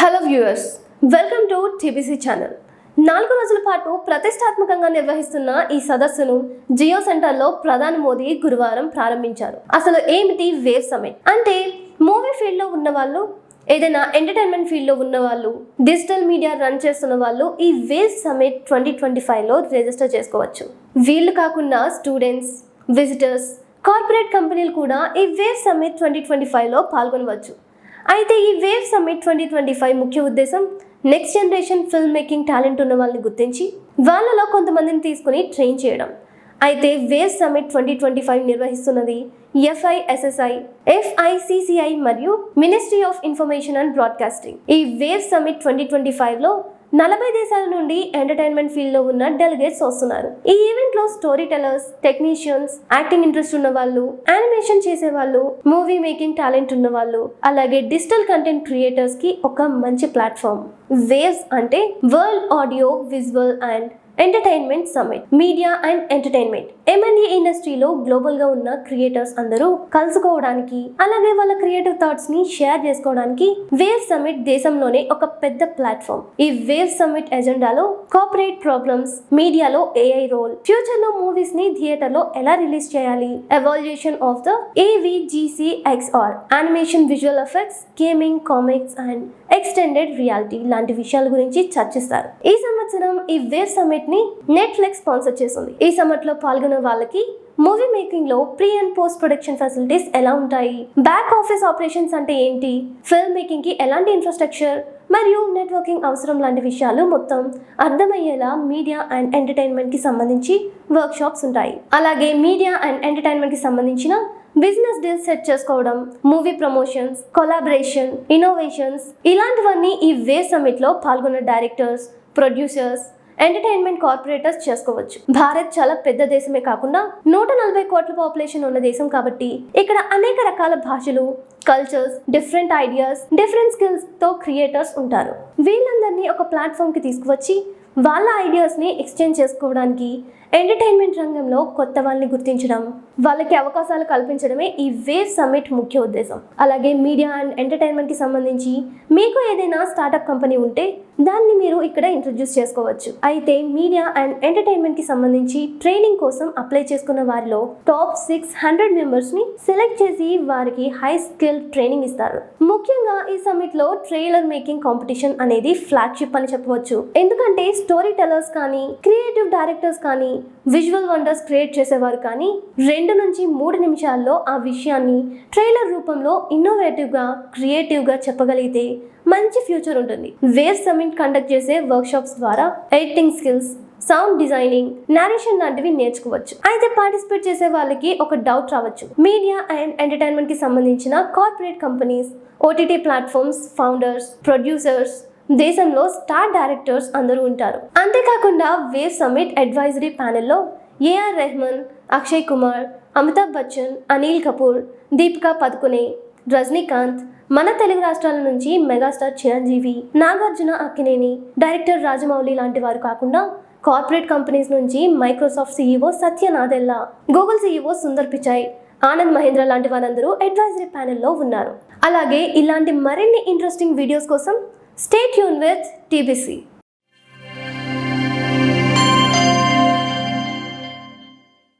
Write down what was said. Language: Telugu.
Hello viewers, welcome to TBC channel. 4 రోజుల పాటు ప్రతిష్టాత్మకంగా నిర్వహిస్తున్న ఈ సదస్సును జియో సెంటర్లో ప్రధాని మోదీ గురువారం ప్రారంభించారు. అసలు ఏమిటి వేవ్ సమిట్ అంటే? మూవీ ఫీల్డ్లో ఉన్న వాళ్ళు, ఏదైనా ఎంటర్టైన్మెంట్ ఫీల్డ్లో ఉన్న వాళ్ళు, డిజిటల్ మీడియా రన్ చేస్తున్న వాళ్ళు ఈ వేవ్ సమిట్ 2025లో రిజిస్టర్ చేసుకోవచ్చు. వీళ్ళు కాకుండా స్టూడెంట్స్, విజిటర్స్, కార్పొరేట్ కంపెనీలు కూడా ఈ వేవ్ సమిట్ 2025లో పాల్గొనవచ్చు. అయితే ఈ వేవ్ సమిట్ 2025 ముఖ్య ఉద్దేశం next generation film making talent ఉన్న వాళ్ళని గుర్తించి వాళ్ళలో కొంతమందిని తీసుకుని ట్రైన్ చేయడం. అయితే వేవ్ సమిట్ 2025 నిర్వహిస్తున్నది FISSI, FICCI మరియు ministry of information and broadcasting. ఈ వేవ్ సమిట్ 2025లో 40 దేశాల నుండి ఎంటర్టైన్మెంట్ ఫీల్డ్ లో ఉన్న డెలిగేట్స్ వస్తున్నారు. ఈ ఈవెంట్ లో story tellers, technicians, acting interest ఉన్న వాళ్ళు, యానిమేషన్ చేసే వాళ్ళు, మూవీ మేకింగ్ టాలెంట్ ఉన్న వాళ్ళు, అలాగే డిజిటల్ కంటెంట్ క్రియేటర్స్ కి ఒక మంచి ప్లాట్ఫామ్. వేవ్స్ అంటే world audio visual and entertainment summit. Media and entertainment M&E ఇండస్ట్రీలో గ్లోబల్ గా ఉన్న క్రియేటర్స్ అందరూ కలుసుకోవడానికి, అలాగే వాళ్ళ క్రియేటివ్ థాట్స్ ని షేర్ చేసుకోవడానికి వేవ్ సమిట్ దేశంలోనే ఒక పెద్ద ప్లాట్ఫామ్. ఈ వేవ్ సమిట్ ఎజెండాలో కార్పొరేట్ ప్రాబ్లమ్స్, మీడియాలో AI రోల్, ఫ్యూచర్ లో మూవీస్ ని థియేటర్ లో ఎలా రిలీజ్ చేయాలి, evaluation of the AVGCXR, animation, visual effects, gaming, comics and extended reality లాంటి విషయాల గురించి చర్చిస్తారు. ఈ సంవత్సరం ఈ వేవ్ సమిట్ ని నెట్ఫ్లిక్స్ స్పాన్సర్ చేస్తుంది. ఈ సమిట్ లో పాల్గొనే వాళ్ళకి మూవీ మేకింగ్ లో pre and post production facilities ఎలా ఉంటాయి, బ్యాక్ ఆఫీస్ ఆపరేషన్స్ అంటే ఏంటి, ఫిల్మ్ మేకింగ్ కి ఎలాంటి ఇన్ఫ్రాస్ట్రక్చర్ మరియు నెట్వర్కింగ్ అవసరం లాంటి విషయాలు మొత్తం అర్థమయ్యేలా మీడియా అండ్ ఎంటర్టైన్మెంట్ కి సంబంధించి వర్క్ షాప్స్ ఉంటాయి. అలాగే మీడియా అండ్ ఎంటర్టైన్మెంట్ కి సంబంధించిన బిజినెస్ డీల్స్ సెట్ చేసుకోవడం, మూవీ ప్రమోషన్స్, కొలాబరేషన్, ఇన్నోవేషన్స్ ఇలాంటివన్నీ ఈ వేవ్ సమిట్ లో పాల్గొన్న డైరెక్టర్స్, ప్రొడ్యూసర్స్, ఎంటర్టైన్మెంట్ కార్పొరేటర్స్ చేసుకోవచ్చు. భారత్ చాలా పెద్ద దేశమే కాకుండా 140 కోట్ల పాపులేషన్ ఉన్న దేశం కాబట్టి ఇక్కడ అనేక రకాల భాషలు, cultures, different ideas, different skills తో క్రియేటర్స్ ఉంటారు. వీళ్ళందరినీ ఒక ప్లాట్ఫామ్ కి తీసుకువచ్చి వాళ్ళ ఐడియాస్ ని ఎక్స్చేంజ్ చేసుకోవడానికి, ఎంటర్టైన్మెంట్ రంగంలో కొత్త వాళ్ళని గుర్తించడం, వాళ్ళకి అవకాశాలు కల్పించడమే ఈ వేవ్ సమిట్ ముఖ్య ఉద్దేశం. అలాగే మీడియా అండ్ ఎంటర్టైన్మెంట్ కి సంబంధించి మీకు ఏదైనా స్టార్ట్అప్ కంపెనీ ఉంటే దాన్ని మీరు ఇక్కడ ఇంట్రడ్యూస్ చేసుకోవచ్చు. అయితే మీడియా అండ్ ఎంటర్టైన్మెంట్ కి సంబంధించి ట్రైనింగ్ కోసం అప్లై చేసుకున్న వారిలో టాప్ 600 మెంబర్స్ ని సెలెక్ట్ చేసి వారికి హై స్కిల్ ట్రైనింగ్ ఇస్తారు. ముఖ్యంగా ఈ సమిట్ లో ట్రైలర్ మేకింగ్ కాంపిటీషన్ అనేది ఫ్లాగ్షిప్ అని చెప్పవచ్చు. ఎందుకంటే స్టోరీ టెలర్స్ కానీ, క్రియేటివ్ డైరెక్టర్స్ కానీ, విజువల్ వండర్స్ క్రియేట్ చేసేవారు కానీ 2 నుంచి 3 నిమిషాల్లో ఆ విషయాన్ని ట్రైలర్ రూపంలో ఇన్నోవేటివ్ గా, క్రియేటివ్ గా చెప్పగలిగితే మంచి ఫ్యూచర్ ఉంటుంది. వేవ్ సమిట్ కండక్ట్ చేసే వర్క్ షాప్స్ ద్వారా editing skills, sound designing, narration లాంటివి నేర్చుకోవచ్చు. అయితే పార్టిసిపేట్ చేసే వాళ్ళకి ఒక డౌట్ రావచ్చు. మీడియా అండ్ ఎంటర్టైన్మెంట్ కి సంబంధించిన corporate companies, OTT platforms founders, producers, దేశంలో స్టార్ డైరెక్టర్స్ అందరూ ఉంటారు. అంతేకాకుండా వేవ్ సమిట్ అడ్వైజరీ ప్యానెల్లో AR రెహమాన్, అక్షయ్ కుమార్, అమితాబ్ బచ్చన్, అనిల్ కపూర్, దీపికా పదుకునే, రజనీకాంత్, మన తెలుగు రాష్ట్రాల నుంచి మెగాస్టార్ చిరంజీవి, నాగార్జున అక్కినేని, డైరెక్టర్ రాజమౌళి లాంటి వారు కాకుండా కార్పొరేట్ కంపెనీస్ నుంచి Microsoft CEO Satya Nadella, Google CEO Sundar Pichai, Anand Mahindra లాంటి వారందరూ అడ్వైజరీ ప్యానెల్లో ఉన్నారు. అలాగే ఇలాంటి మరిన్ని ఇంట్రెస్టింగ్ వీడియోస్ కోసం స్టే ట్యూన్ విత్ TBC.